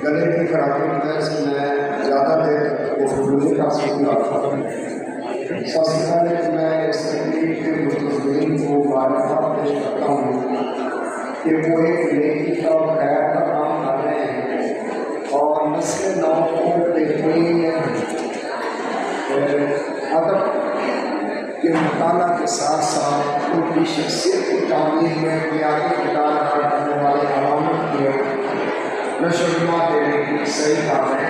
گلے کی خرابی کی وجہ سے میں زیادہ دیر تک گفتگو نہیں کر سکتا۔ سب سے پہلے میں اس تقریب کے مستقبلین کو معرفت پیش کرتا ہوں کہ وہ ایک نیکی کا اور خیر کا کام کر رہے ہیں اور نسل نو کو بہترین ادب کے مطالعہ کے ساتھ ساتھ ان کی شخصیت کی تعمیر میں بنیادی کردار ادا کرنے والے عوامل کی نشر و نما دینے کی صحیح کام ہے۔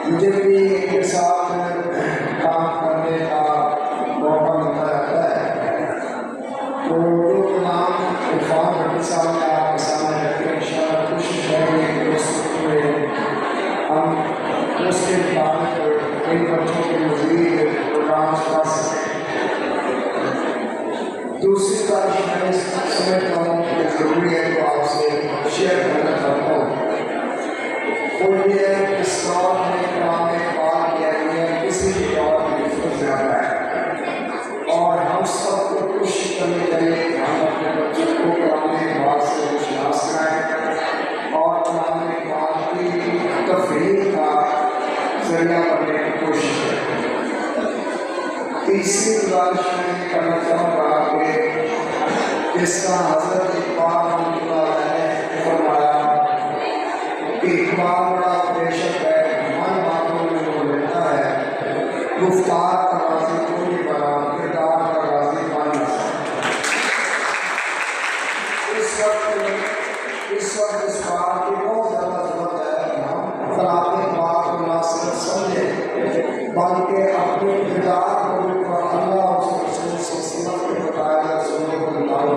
مجھے بھی ان کے ساتھ کام کرنے کا موقع ملتا رہتا ہے، تو جو تمام عرفان ربی صاحب نے آپ کے سامنے رکھے انشاءاللہ کوشش کریں گے کہ اس میں ہم اس کے مطابق ان بچوں کے مزید پروگرامس کر سکیں۔ دوسری بات میں سمجھتا ہوں کہ ضروری ہے تو آپ سے شیئر کرنا چاہتا ہوں، وہ یہ ہے کہ اس دور میں کلام پاک کی اہمیت کسی بھی دور میں بہت زیادہ ہے، اور ہم سب کو کوشش کرنی چاہیے کہ ہم اپنے بچوں کو کلام پاک سے روشناس کرائیں اور کلام پاک کی تفہیم کا ذریعہ بننے کی کوشش کریں۔ تیسری گزارش میں کرنا چاہوں گا کہ جس کا حضرت اقبال رحمۃ اللہ علیہ نے فرمایا کہ اقبال بڑا پریشر ہے، من باتوں میں وہ لیتا ہے، گفتار کا راضی کوئی بنا، کردار کا راضی بن نہ سکتا۔ اس وقت اس بات کی بہت زیادہ ضرورت ہے کہ ہم کلام پاک کو نہ صرف سمجھیں بلکہ اپنے کردار کو اللہ اور اس کے رسول صلی اللہ علیہ وسلم کے بتایا سننے کو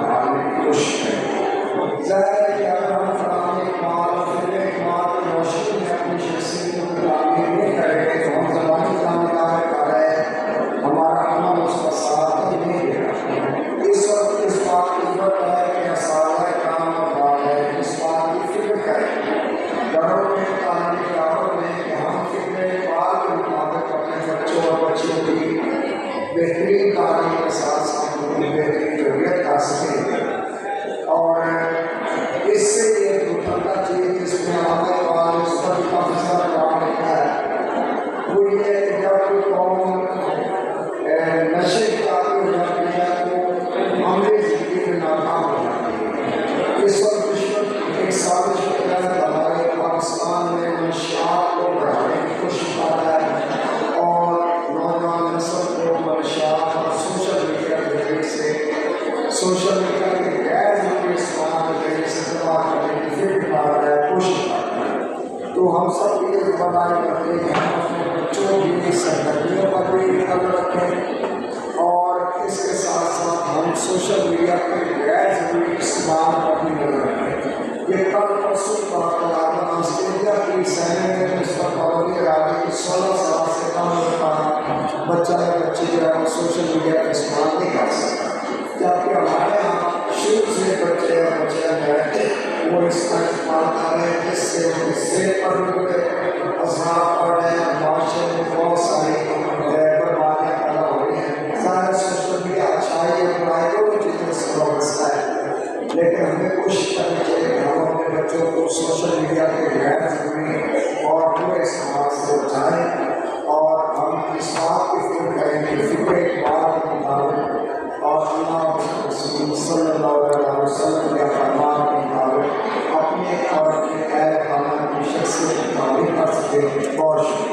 ڈالنے کی کوشش کریں۔ ظاہر ہے کہ اگر ہم کلام پاک اور فکر اقبال کی روشنی میں اپنی شخصیت کو تعمیر نہیں کریں گے تو ہم زبانی تعمیرات کر رہے ہیں، ہمارا عمل اس کا ساتھ ہی نہیں دے گا۔ اس وقت اس بات کی ضرورت ہے کہ اساتذہ کرام اور والدین اس بات کی فکر کریں، گھروں میں تعلیمی اداروں میں کہ ہم فکر اقبال کے مطابق اپنے بچوں اور بچیوں کی بہترین تعلیم کے ساتھ ساتھ ان کی بہترین تربیت کر سکیں۔ اور اس سے یہ دوسرا چیز جس میں ہمارے پاس اس پر کافی سارا کام لکھا ہے وہ یہ ہے کہ جب کوئی قوم نشے کی عادی ہو جاتی ہے تو عملی زندگی میں ناکام ہو جاتی ہے۔ اس وقت دشمن ایک سازش کے تحت ہمارے پاکستان میں منشیات کو بڑھانے کی کوشش کر رہا ہے اور نوجوان نسل کو منشیات اور سوشل میڈیا کے ذریعے سے سوشل میڈیا کے غیر ضروری استعمال کے ذریعے سے تباہ کرنے کی فکر کر رہا ہے، کوشش کر رہا ہے۔ تو ہم سب یہ ذمہ داری کرتے ہیں کہ ہم اپنے بچوں کی سرگرمیوں پر بھی نظر رکھیں اور اس کے ساتھ ساتھ ہم سوشل میڈیا کے غیر ضروری استعمال پر بھی نظر رکھیں۔ یہ کل پرسوں آسٹریلیا کی سینٹ نے اس پر پابندی لگا دی کہ 16 سال سے کم عمر کا بچہ یا بچی جو ہے وہ سوشل میڈیا کا استعمال نہیں کر سکتا، جبکہ ہمارے یہاں شروع سے بچے اور بچیاں جو ہے وہ اس کا استعمال کر رہے ہیں، جس سے ان کی صحت پر بھی اثرات پڑ رہے ہیں، معاشرے میں بہت ساری بربادیاں پیدا ہو رہی ہیں۔ ظاہر سوشل میڈیا اچھائی اور برائی دونوں چیزوں سے وابستہ ہے، لیکن ہمیں کوشش کرنی چاہیے کہ ہم اپنے بچوں کو سوشل میڈیا کے غیر ضروری اور برے استعمال سے بچائیں اور ہم اس بات کی فکر کریں کہ فکر اقبال کے مطابق اور اللہ رسول صلی اللہ علیہ وسلم کے فرمان کے مطابق اپنے اور اپنے اہل خانہ کی شخصیت کی تعمیر کر سکیں۔ بہت شکریہ۔